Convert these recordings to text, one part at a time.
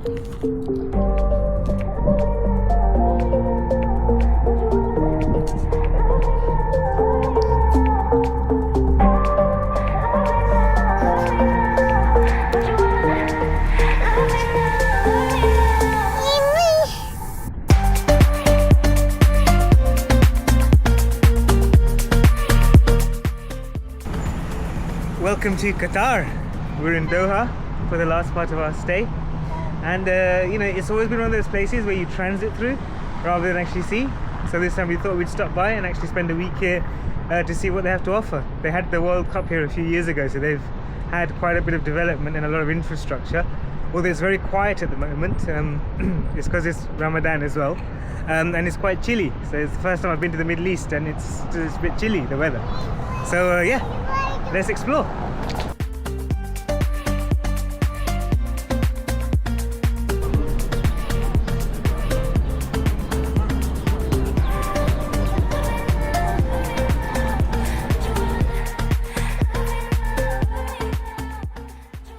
Welcome to Qatar. We're in Doha for the last part of our stay, and you know, it's always been one of those places where you transit through rather than actually see. So this time we thought we'd stop by and actually spend a week here to see what they have to offer. They had the World Cup here a few years ago, so they've had quite a bit of development and a lot of infrastructure. Although it's very quiet at the moment, it's because it's Ramadan as well, and it's quite chilly. So it's the first time I've been to the Middle East, and it's a bit chilly, the weather. So yeah, let's explore.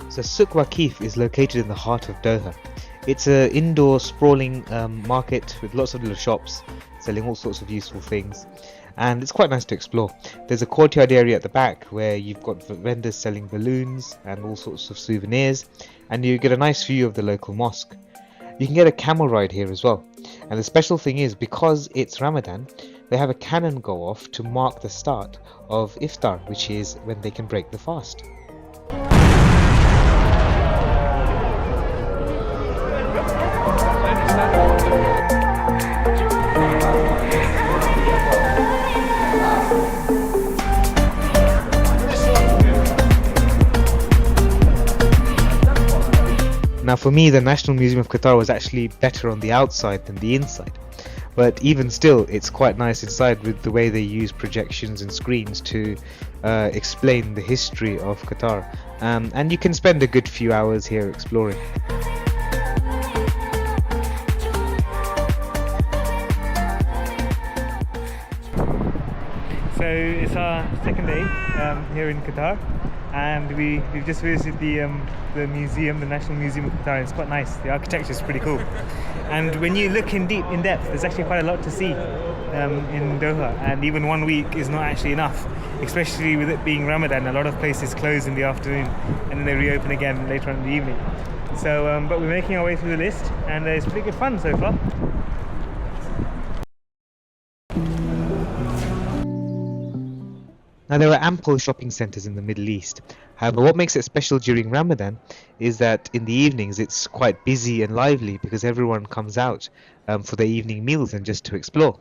So Souk Waqif is located in the heart of Doha. It's an indoor sprawling market with lots of little shops selling all sorts of useful things, and it's quite nice to explore. There's a courtyard area at the back where you've got vendors selling balloons and all sorts of souvenirs, and you get a nice view of the local mosque. You can get a camel ride here as well, and the special thing is, because it's Ramadan, they have a cannon go off to mark the start of Iftar, which is when they can break the fast. Now for me, the National Museum of Qatar was actually better on the outside than the inside, but even still it's quite nice inside with the way they use projections and screens to explain the history of Qatar, and you can spend a good few hours here exploring. So it's our second day here in Qatar, and we've just visited the museum, the National Museum of Qatar. It's quite nice. The architecture is pretty cool, and when you look in depth, there's actually quite a lot to see in Doha. And even 1 week is not actually enough, especially with it being Ramadan. A lot of places close in the afternoon, and then they reopen again later on in the evening. So, but we're making our way through the list, and it's pretty good fun so far. Now, there are ample shopping centres in the Middle East. However, what makes it special during Ramadan is that in the evenings it's quite busy and lively because everyone comes out for their evening meals and just to explore.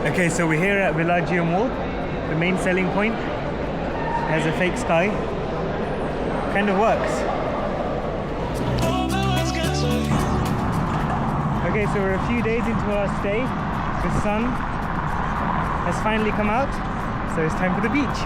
Okay, so we're here at Villaggio Mall. The main selling point has a fake sky. Kind of works. Okay, so we're a few days into our stay. The sun has finally come out, so it's time for the beach.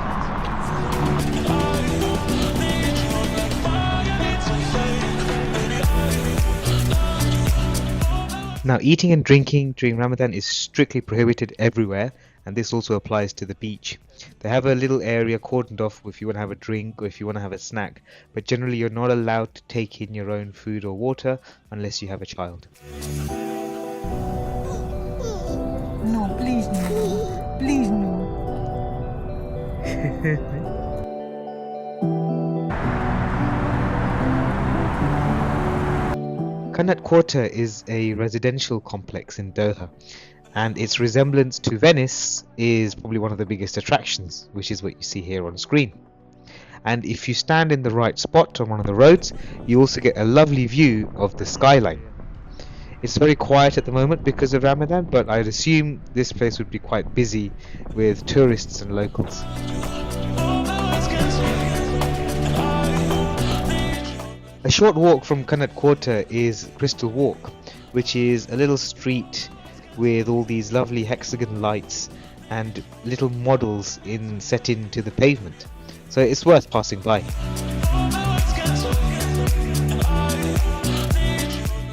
Now, eating and drinking during Ramadan is strictly prohibited everywhere, and this also applies to the beach. They have a little area cordoned off if you want to have a drink or if you want to have a snack, but generally you're not allowed to take in your own food or water unless you have a child. No, please no. Please no. Qanat Quarter is a residential complex in Doha, and its resemblance to Venice is probably one of the biggest attractions, which is what you see here on screen. And if you stand in the right spot on one of the roads, you also get a lovely view of the skyline. It's very quiet at the moment because of Ramadan, but I'd assume this place would be quite busy with tourists and locals. A short walk from Qanat Quarter is Crystal Walk, which is a little street with all these lovely hexagon lights and little models set into the pavement. So it's worth passing by.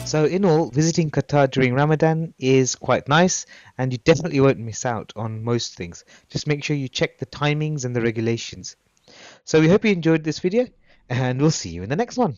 So in all, visiting Qatar during Ramadan is quite nice, and you definitely won't miss out on most things. Just make sure you check the timings and the regulations. So we hope you enjoyed this video, and we'll see you in the next one.